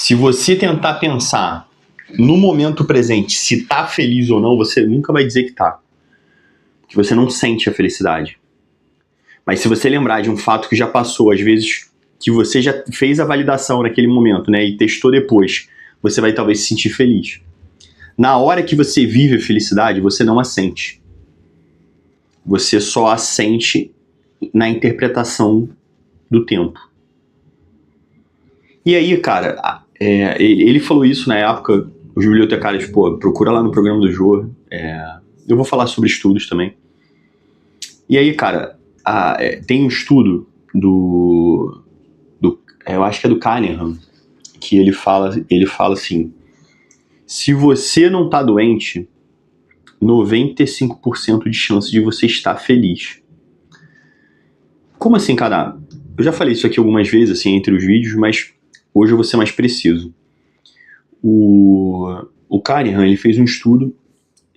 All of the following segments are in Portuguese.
Se você tentar pensar no momento presente se tá feliz ou não, você nunca vai dizer que tá. Porque você não sente a felicidade. Mas se você lembrar de um fato que já passou, às vezes que você já fez a validação naquele momento, né, e testou depois, você vai talvez se sentir feliz. Na hora que você vive a felicidade, você não a sente. Você só a sente na interpretação do tempo. E aí, cara, ele falou isso na época, os bibliotecários, procura lá no programa do Jô, eu vou falar sobre estudos também. E aí, cara, tem um estudo eu acho que é do Kahneman, que ele fala assim, se você não tá doente, 95% de chance de você estar feliz. Como assim, cara? Eu já falei isso aqui algumas vezes, assim, entre os vídeos, mas hoje eu vou ser mais preciso. O Kahneman, ele fez um estudo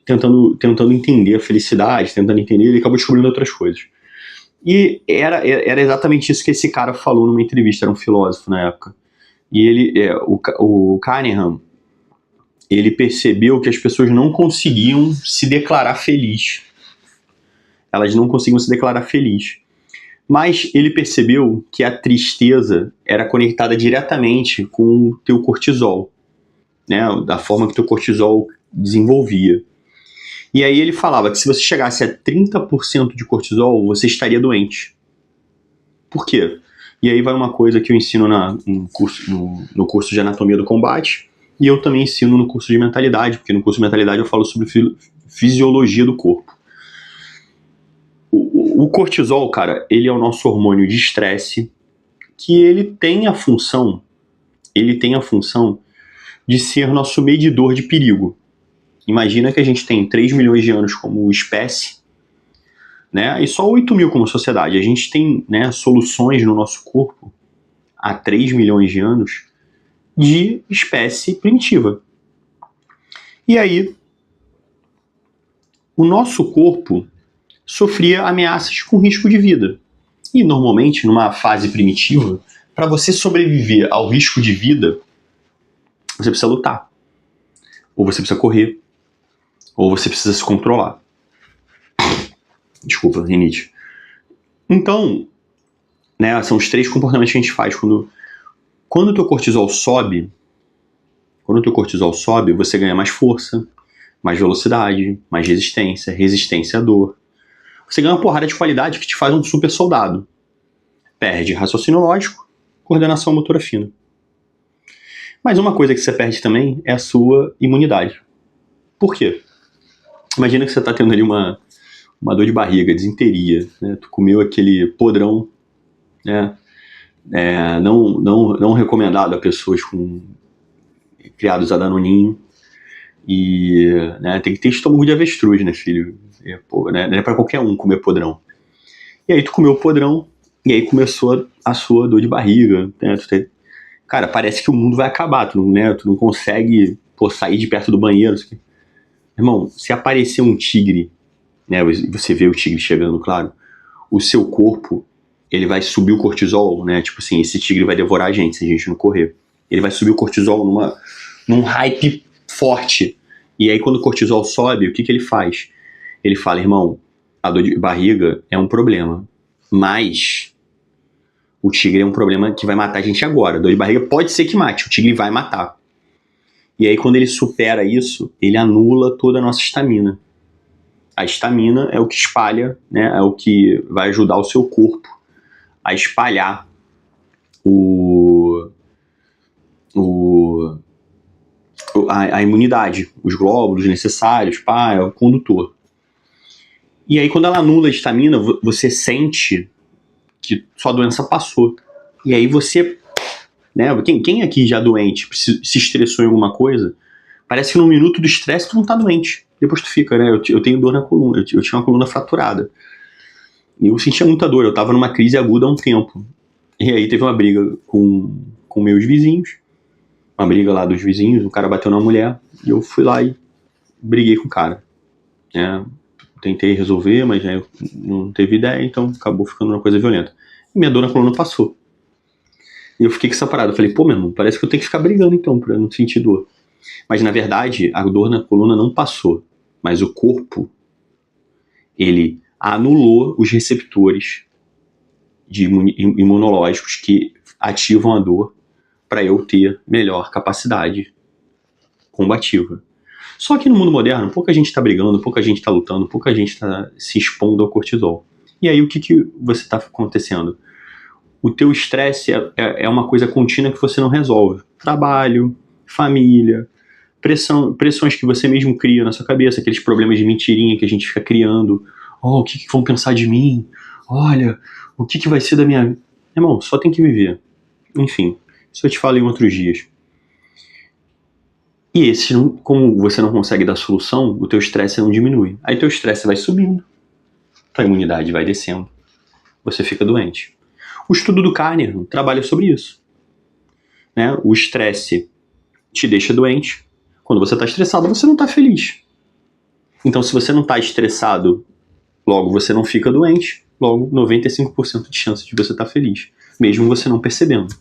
tentando entender a felicidade, tentando entender, ele acabou descobrindo outras coisas. E era exatamente isso que esse cara falou numa entrevista, era um filósofo na época. E o Kahneman, ele percebeu que as pessoas não conseguiam se declarar feliz. Elas não conseguiam se declarar feliz. Mas ele percebeu que a tristeza era conectada diretamente com o teu cortisol, né? Da forma que o teu cortisol desenvolvia. E aí ele falava que se você chegasse a 30% de cortisol, você estaria doente. Por quê? E aí vai uma coisa que eu ensino no curso de Anatomia do Combate, e eu também ensino no curso de Mentalidade, porque no curso de Mentalidade eu falo sobre fisiologia do corpo. O cortisol, cara, ele é o nosso hormônio de estresse, que ele tem a função de ser nosso medidor de perigo. Imagina que a gente tem 3 milhões de anos como espécie, né, e só 8 mil como sociedade. A gente tem, né, soluções no nosso corpo há 3 milhões de anos de espécie primitiva. E aí, o nosso corpo sofria ameaças com risco de vida. E normalmente, numa fase primitiva, para você sobreviver ao risco de vida, você precisa lutar. Ou você precisa correr. Ou você precisa se controlar. Desculpa, rinite. Então, né, são os 3 comportamentos que a gente faz quando o teu cortisol sobe. Quando o teu cortisol sobe, você ganha mais força, mais velocidade, mais resistência à dor. Você ganha uma porrada de qualidade que te faz um super soldado. Perde raciocínio lógico, coordenação motora fina. Mas uma coisa que você perde também é a sua imunidade. Por quê? Imagina que você está tendo ali uma dor de barriga, disenteria, né? Tu comeu aquele podrão, né? Não recomendado a pessoas criados a danoninho. E, né, tem que ter estômago de avestruz, né, filho? Não é pra qualquer um comer podrão. E aí tu comeu o podrão, e aí começou a sua dor de barriga, né? Cara, parece que o mundo vai acabar, tu não consegue sair de perto do banheiro. Irmão, se aparecer um tigre, né, você vê o tigre chegando, claro, o seu corpo, ele vai subir o cortisol, né, tipo assim, esse tigre vai devorar a gente se a gente não correr. Ele vai subir o cortisol num hype forte. E aí quando o cortisol sobe, o que ele faz? Ele fala, irmão, a dor de barriga é um problema, mas o tigre é um problema que vai matar a gente agora. A dor de barriga pode ser que mate, o tigre vai matar. E aí quando ele supera isso, ele anula toda a nossa estamina. A estamina é o que espalha, né, é o que vai ajudar o seu corpo a espalhar a imunidade, os glóbulos necessários, é o condutor. E aí quando ela anula a estamina, você sente que sua doença passou. E aí você, né, quem aqui já doente, se estressou em alguma coisa, parece que no minuto do estresse tu não tá doente. Depois tu fica, né, eu tenho dor na coluna, eu tinha uma coluna fraturada. E eu sentia muita dor, eu tava numa crise aguda há um tempo. E aí teve uma briga com meus vizinhos, uma briga lá dos vizinhos, o cara bateu na mulher, e eu fui lá e briguei com o cara. Tentei resolver, mas não teve ideia, então acabou ficando uma coisa violenta. E minha dor na coluna passou. E eu fiquei com essa parada. Eu falei, pô, meu irmão, parece que eu tenho que ficar brigando então pra não sentir dor. Mas na verdade, a dor na coluna não passou. Mas o corpo, ele anulou os receptores imunológicos que ativam a dor para eu ter melhor capacidade combativa. Só que no mundo moderno, pouca gente está brigando, pouca gente está lutando, pouca gente está se expondo ao cortisol. E aí o que você está acontecendo? O teu estresse é uma coisa contínua que você não resolve. Trabalho, família, pressões que você mesmo cria na sua cabeça, aqueles problemas de mentirinha que a gente fica criando. Oh, o que vão pensar de mim? Olha, o que vai ser da minha vida? Irmão, só tem que viver. Enfim, isso eu te falo em outros dias. E esse, como você não consegue dar solução, o teu estresse não diminui. Aí teu estresse vai subindo, tua imunidade vai descendo, você fica doente. O estudo do Kahneman trabalha sobre isso. Né? O estresse te deixa doente. Quando você está estressado, você não está feliz. Então, se você não está estressado, logo você não fica doente, logo 95% de chance de você estar feliz, mesmo você não percebendo.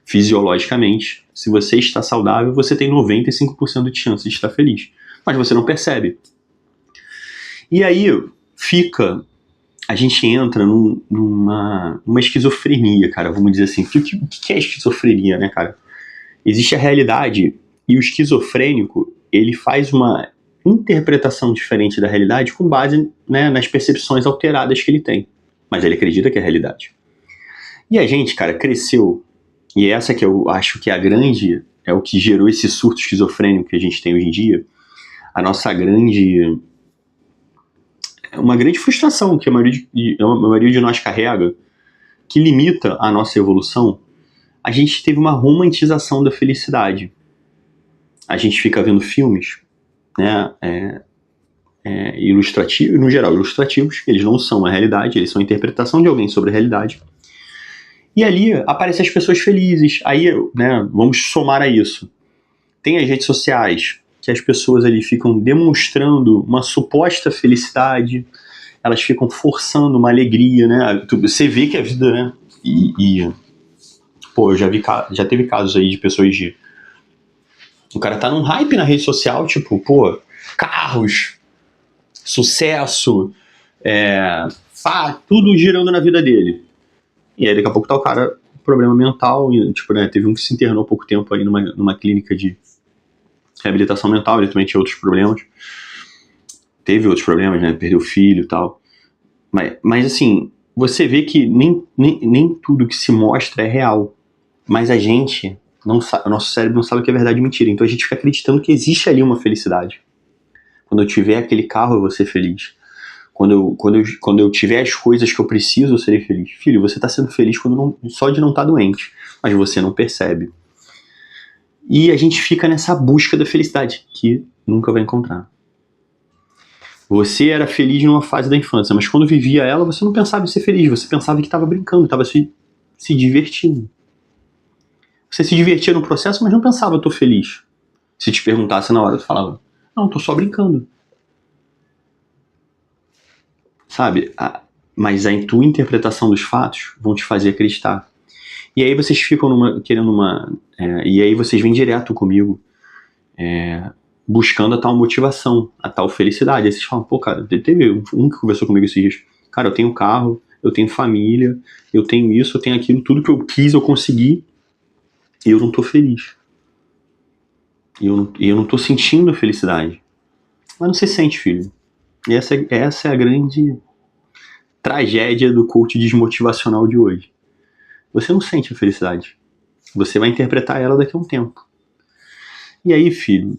Fisiologicamente, se você está saudável, você tem 95% de chance de estar feliz, mas você não percebe. E aí a gente entra numa esquizofrenia, cara, vamos dizer assim. O que é esquizofrenia, né, cara? Existe a realidade e o esquizofrênico, ele faz uma interpretação diferente da realidade com base, né, nas percepções alteradas que ele tem. Mas ele acredita que é a realidade. E a gente, cara, cresceu, e essa que eu acho que é a grande, é o que gerou esse surto esquizofrênico que a gente tem hoje em dia, uma grande frustração que a maioria de nós carrega, que limita a nossa evolução. A gente teve uma romantização da felicidade. A gente fica vendo filmes, né, ilustrativos, no geral ilustrativos, eles não são a realidade, eles são a interpretação de alguém sobre a realidade. E ali aparecem as pessoas felizes. Aí, né, vamos somar a isso. Tem as redes sociais, que as pessoas ali ficam demonstrando uma suposta felicidade, elas ficam forçando uma alegria, né? Você vê que a vida, né? Pô, já teve casos aí de pessoas o cara tá num hype na rede social, tipo, pô, carros, sucesso, tudo girando na vida dele. E aí daqui a pouco tá o cara com problema mental, e, tipo, né, teve um que se internou há pouco tempo aí numa clínica de reabilitação mental, ele também tinha outros problemas. Teve outros problemas, né, perdeu o filho e tal. Mas assim, você vê que nem tudo que se mostra é real. Mas a gente não sabe, o nosso cérebro não sabe o que é verdade e mentira. Então a gente fica acreditando que existe ali uma felicidade. Quando eu tiver aquele carro, eu vou ser feliz. Quando eu tiver as coisas que eu preciso, eu serei feliz. Filho, você está sendo feliz só de não estar doente. Mas você não percebe. E a gente fica nessa busca da felicidade, que nunca vai encontrar. Você era feliz numa fase da infância, mas quando vivia ela, você não pensava em ser feliz. Você pensava que estava brincando, estava se divertindo. Você se divertia no processo, mas não pensava, eu tô feliz. Se te perguntasse na hora, tu falava, não, tô só brincando. Sabe? Mas a tua interpretação dos fatos vão te fazer acreditar. E aí vocês ficam e aí vocês vêm direto comigo, buscando a tal motivação, a tal felicidade. Aí vocês falam, pô, cara, teve um que conversou comigo esses dias. Cara, eu tenho carro, eu tenho família, eu tenho isso, eu tenho aquilo, tudo que eu quis, eu consegui. E eu não tô feliz. E eu não tô sentindo a felicidade. Mas não se sente, filho. E essa é a grande tragédia do coach desmotivacional de hoje. Você não sente a felicidade. Você vai interpretar ela daqui a um tempo. E aí, filho,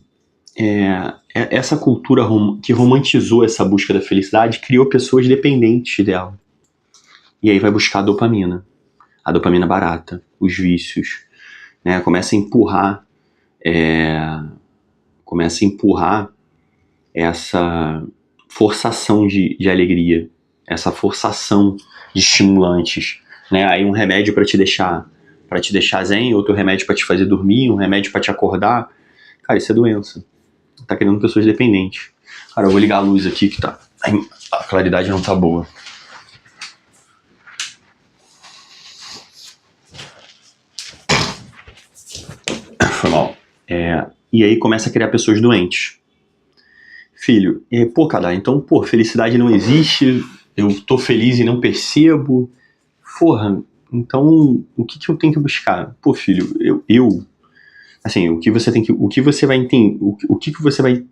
essa cultura que romantizou essa busca da felicidade criou pessoas dependentes dela. E aí vai buscar a dopamina barata, os vícios, né? Começa a empurrar essa forçação de alegria, essa forçação de estimulantes, né? Aí um remédio para te deixar zen, outro remédio para te fazer dormir, um remédio para te acordar. Cara, isso é doença. Tá criando pessoas dependentes. Cara, eu vou ligar a luz aqui que a claridade não tá boa. E aí começa a criar pessoas doentes. Filho, cara, então, felicidade não existe, eu tô feliz e não percebo. Porra, então, o que eu tenho que buscar? Pô, filho, assim, o que você vai entender, o que você vai,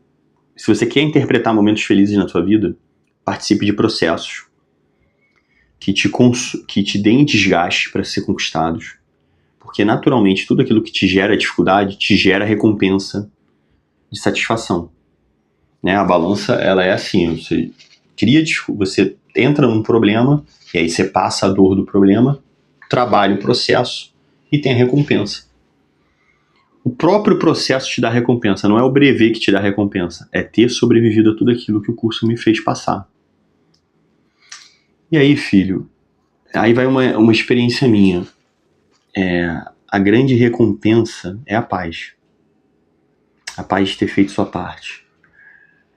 se você quer interpretar momentos felizes na sua vida, participe de processos que te deem desgaste para ser conquistados, porque naturalmente tudo aquilo que te gera dificuldade te gera recompensa de satisfação, né? A balança, ela é assim, você entra num problema e aí você passa a dor do problema, trabalha o processo e tem a recompensa. O próprio processo te dá recompensa, não é o brevet que te dá recompensa, é ter sobrevivido a tudo aquilo que o curso me fez passar. E aí, filho, aí vai uma experiência minha. A grande recompensa é a paz. A paz de ter feito sua parte.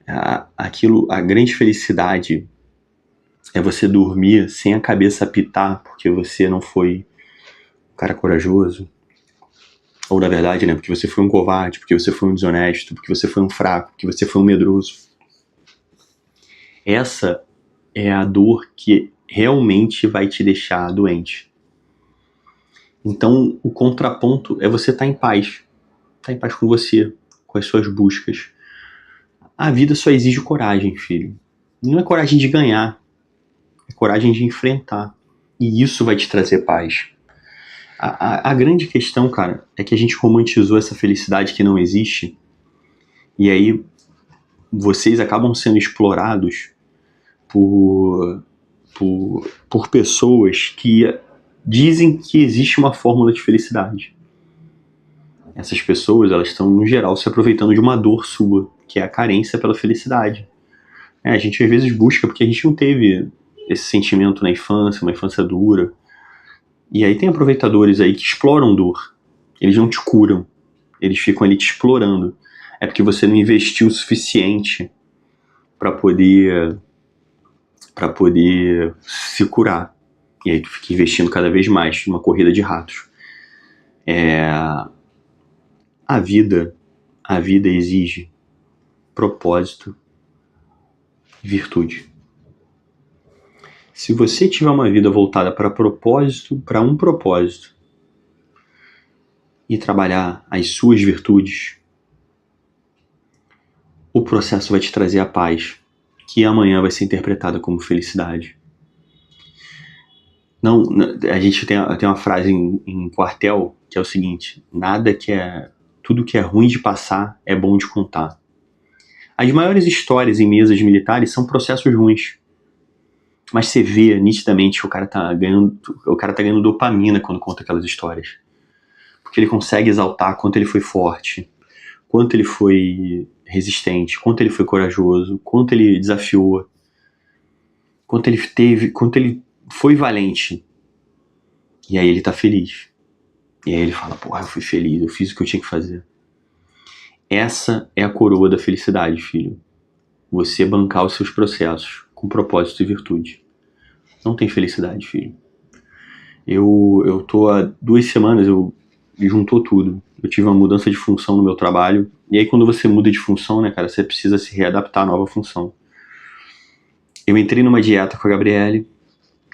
A grande felicidade é você dormir sem a cabeça apitar porque você não foi um cara corajoso. Ou, na verdade, né, porque você foi um covarde, porque você foi um desonesto, porque você foi um fraco, porque você foi um medroso. Essa é a dor que realmente vai te deixar doente. Então, o contraponto é você estar em paz. Estar em paz com você, com as suas buscas. A vida só exige coragem, filho. Não é coragem de ganhar, é coragem de enfrentar. E isso vai te trazer paz. A grande questão, cara, é que a gente romantizou essa felicidade que não existe, e aí vocês acabam sendo explorados por pessoas que dizem que existe uma fórmula de felicidade. Essas pessoas, elas estão, no geral, se aproveitando de uma dor sua, que é a carência pela felicidade. A gente às vezes busca porque a gente não teve esse sentimento na infância, uma infância dura. E aí tem aproveitadores aí que exploram dor. Eles não te curam. Eles ficam ali te explorando. É porque você não investiu o suficiente para poder se curar. E aí tu fica investindo cada vez mais numa corrida de ratos. A vida exige propósito e virtude. Se você tiver uma vida voltada para um propósito, e trabalhar as suas virtudes, o processo vai te trazer a paz, que amanhã vai ser interpretada como felicidade. Não, a gente tem uma frase em Quartel que é o seguinte: tudo que é ruim de passar é bom de contar. As maiores histórias em mesas militares são processos ruins. Mas você vê nitidamente que o cara tá ganhando dopamina quando conta aquelas histórias. Porque ele consegue exaltar quanto ele foi forte, quanto ele foi resistente, quanto ele foi corajoso, quanto ele desafiou, quanto ele foi valente. E aí ele tá feliz. E aí ele fala, porra, eu fui feliz, eu fiz o que eu tinha que fazer. Essa é a coroa da felicidade, filho. Você bancar os seus processos com propósito e virtude. Não tem felicidade, filho. Eu tô há 2 semanas, juntou tudo. Eu tive uma mudança de função no meu trabalho. E aí quando você muda de função, né, cara, você precisa se readaptar à nova função. Eu entrei numa dieta com a Gabriele.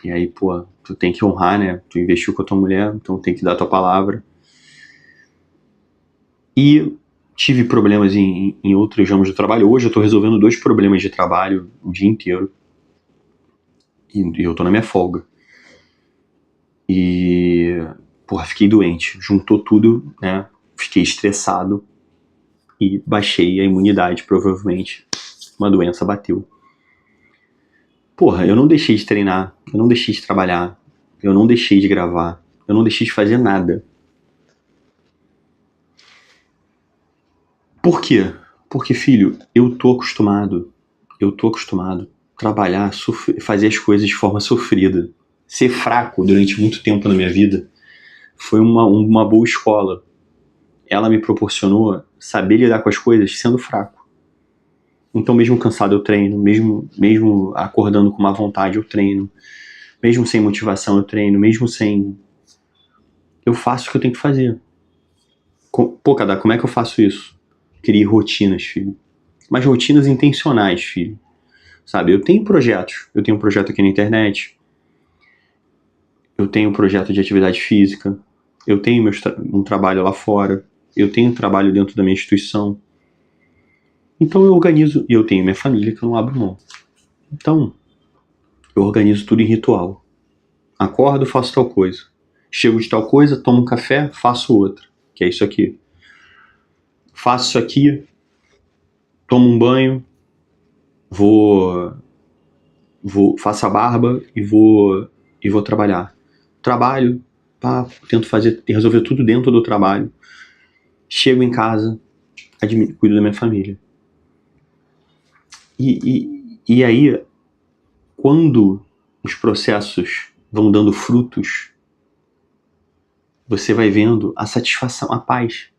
E aí, pô, tu tem que honrar, né? Tu investiu com a tua mulher, então tem que dar a tua palavra. E tive problemas em outros ramos de trabalho. Hoje eu tô resolvendo 2 problemas de trabalho o dia inteiro. E eu tô na minha folga. E, porra, fiquei doente. Juntou tudo, né? Fiquei estressado e baixei a imunidade, provavelmente. Uma doença bateu. Porra, eu não deixei de treinar, eu não deixei de trabalhar, eu não deixei de gravar, eu não deixei de fazer nada. Por quê? Porque, filho, eu tô acostumado a trabalhar, fazer as coisas de forma sofrida. Ser fraco durante muito tempo na minha vida foi uma boa escola. Ela me proporcionou saber lidar com as coisas sendo fraco. Então, mesmo cansado, eu treino. Mesmo acordando com má vontade, eu treino. Mesmo sem motivação, eu treino. Mesmo sem... Eu faço o que eu tenho que fazer. Pô, Kadar, como é que eu faço isso? Criei rotinas, filho. Mas rotinas intencionais, filho. Sabe, eu tenho projetos. Eu tenho um projeto aqui na internet. Eu tenho um projeto de atividade física. Eu tenho um trabalho lá fora. Eu tenho um trabalho dentro da minha instituição. Então eu organizo. E eu tenho minha família que eu não abro mão. Então, eu organizo tudo em ritual. Acordo, faço tal coisa. Chego de tal coisa, tomo um café, faço outra. Que é isso aqui. Faço isso aqui, tomo um banho, faço a barba e vou trabalhar. Trabalho, pá, tento resolver tudo dentro do trabalho. Chego em casa, cuido da minha família. E aí, quando os processos vão dando frutos, você vai vendo a satisfação, a paz.